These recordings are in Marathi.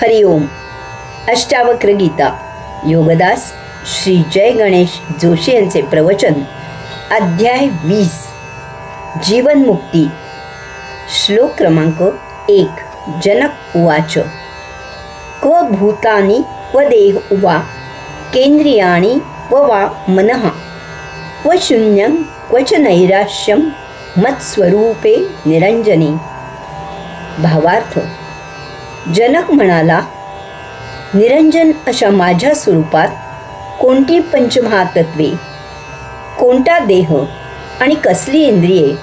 हरिओम. अष्टावक्र गीता योगदास श्री जय गणेश जोशी यांचे प्रवचन. अध्याय 20 जीवनमुक्ती. श्लोक क्रमांक 1. जनक उवाच. क्व भूतानि क्व देह वा केंद्रियाणि क्व वा मनः क्व शून्यं क्वच नैराश्यं मत्स्वरूपे निरंजनी. भावार्थ. जनक म्हणाला, निरंजन अशा माझ्या स्वरूपात कोणती पंचमहातत्वे, कोणता देह आणि कसली इंद्रिये,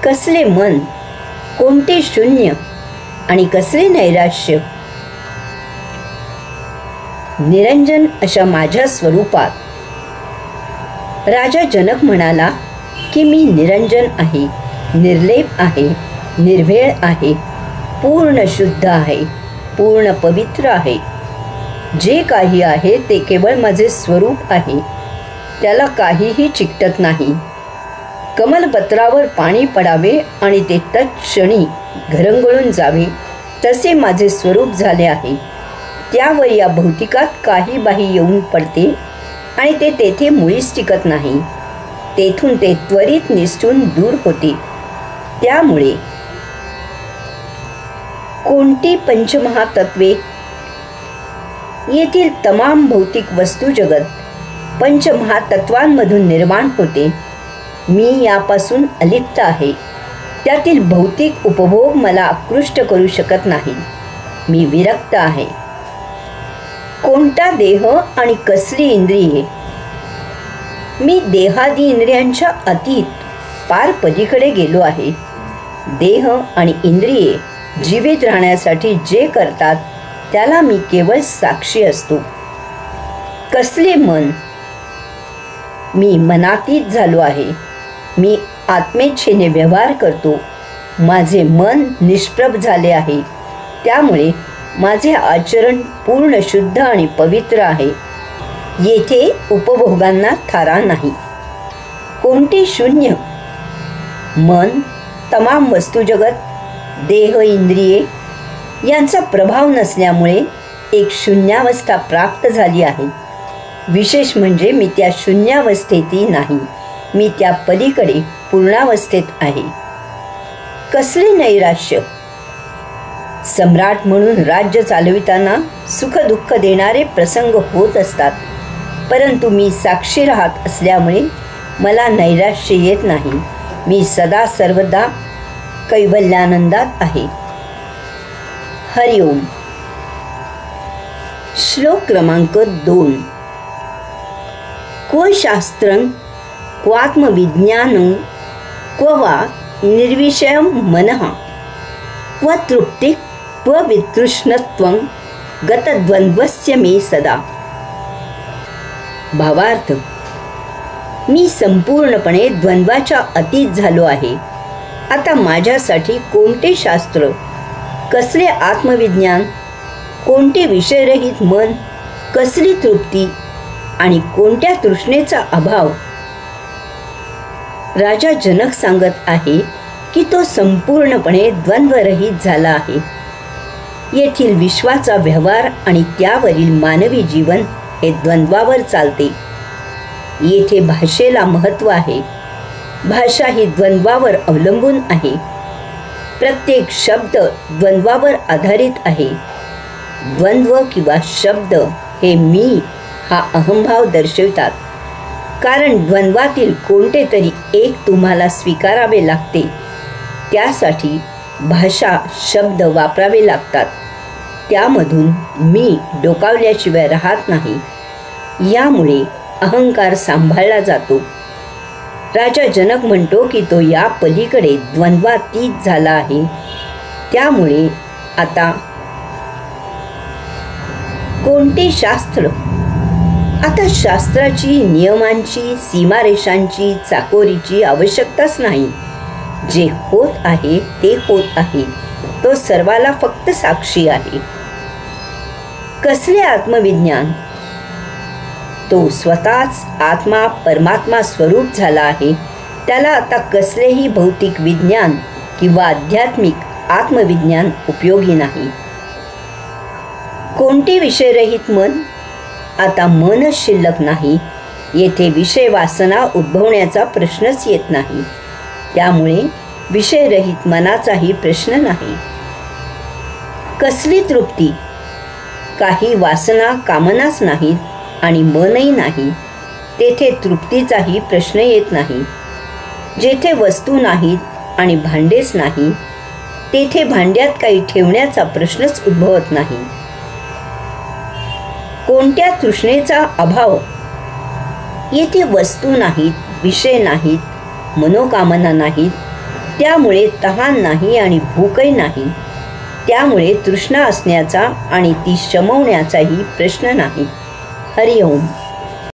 कसले मन, कोणते शून्य आणि कसले नैराश्य. निरंजन अशा माझ्या स्वरूपात. राजा जनक म्हणाला की मी निरंजन आहे, निर्लेप आहे, निर्भेळ आहे, पूर्ण शुद्ध आहे, पूर्ण पवित्र आहे. जे काही आहे ते केवळ माझे स्वरूप आहे, त्याला काहीही चिकटत नाही. कमलपत्रावर पाणी पडावे आणि ते तत्क्षणी घरंगळून जावे तसे माझे स्वरूप झाले आहे. त्यावर या भौतिकात काही बाही येऊन पडते आणि ते तेथे मुळीच टिकत नाही. तेथून ते त्वरित निसटून दूर होते. त्यामुळे कोणती पंचमहातत्वे, येथील तमाम भौतिक वस्तू जगत पंचमहातत्वांमधून निर्माण होते. मी यापासून अलिप्त आहे. त्यातील भौतिक उपभोग मला आकृष्ट करू शकत नाही. मी विरक्त आहे. कोणता देह आणि कसली इंद्रिये. मी देहादी इंद्रियांच्या अतीत पार पलीकडे गेलो आहे. देह आणि इंद्रिये जीवित राहण्यासाठी जे करतात त्याला मी केवळ साक्षी असतो. कसले मन. मी मनातीत झालो आहे. मी आत्मेच्छेने व्यवहार करतो. माझे मन निष्प्रभ झाले आहे. त्यामुळे माझे आचरण पूर्ण शुद्ध आणि पवित्र आहे. येथे उपभोगांना थारा नाही. कोणते शून्य. मन, तमाम वस्तुजगत, देह, इंद्रिये यांचा प्रभाव नसल्यामुळे एक शून्यावस्था प्राप्त झाली आहे. विशेष म्हणजे मी त्या शून्यावस्थेतही नाही. मी त्या पलीकडे पूर्णावस्थेत आहे. कसले नैराश्य. सम्राट म्हणून राज्य चालविताना सुखदुःख देणारे प्रसंग होत असतात, परंतु मी साक्षी राहत असल्यामुळे मला नैराश्य येत नाही. मी सदा सर्वदा कैवल्यानंदात आहे. हरिओम. श्लोक क्रमांक 2. क्व शास्त्रं क्वात्मविज्ञानं क्व वा निर्विषयं मनः क्व तृप्तिः क्व वितृष्णत्वं गतद्वन्द्वस्य मे सदा. भावार्थ. मी संपूर्णपणे द्वंद्वाच्या अतीत झालो आहे. आता माझ्यासाठी कोणते शास्त्र, कसले आत्मविज्ञान, कोणते विषयरहित मन, कसली तृप्ती आणि कोणत्या तृष्णेचा अभाव. राजा जनक सांगत आहे की तो संपूर्णपणे द्वंद्वरहित झाला आहे. येथील विश्वाचा व्यवहार आणि त्यावरील मानवी जीवन हे द्वंद्वावर चालते. येथे भाषेला महत्त्व आहे. भाषा ही द्वंद्वावर अवलंबून आहे. प्रत्येक शब्द द्वंद्वावर आधारित आहे. द्वंद्व किंवा शब्द हे मी हा अहंभाव दर्शवितात, कारण द्वंद्वातील कोणते तरी एक तुम्हाला स्वीकारावे लागते. त्यासाठी भाषा, शब्द वापरावे लागतात. त्यामधून मी डोकावल्याशिवाय राहत नाही. यामुळे अहंकार सांभाळला जातो. राजा जनक म्हणतो की तो या पलीकडे द्वंद्वातीत झाला आहे. त्यामुळे आता कोणते शास्त्र. आता शास्त्राची, नियमांची, सीमारेषांची, चाकोरीची आवश्यकताच नाही. जे होत आहे ते होत आहे. तो सर्वाला फक्त साक्षी आहे. कसले आत्मविज्ञान. तो स्वतःच आत्मा, परमात्मा स्वरूप झाला आहे. त्याला आता कसलेही भौतिक विज्ञान किंवा आध्यात्मिक आत्मविज्ञान उपयोगी नाही. कोणते विषयरहित मन? आता मनच शिल्लक नाही. येथे विषय वासना उद्भवण्याचा प्रश्नच येत नाही. त्यामुळे विषयरहित मनाचाही प्रश्न नाही. कसली तृप्ती? काही वासना कामनाच नाहीत आणि मनही नाही. तेथे तृप्तीचाही प्रश्न येत नाही. जेथे वस्तू नाहीत आणि भांडेच नाही, तेथे भांड्यात काही ठेवण्याचा प्रश्नच उद्भवत नाही. कोणत्या तृष्णेचा अभाव? येथे वस्तू नाहीत, विषय नाहीत, मनोकामना नाहीत. त्यामुळे तहान नाही आणि भूकही नाही. त्यामुळे तृष्णा असण्याचा आणि ती शमवण्याचाही प्रश्न नाही. हरिओम.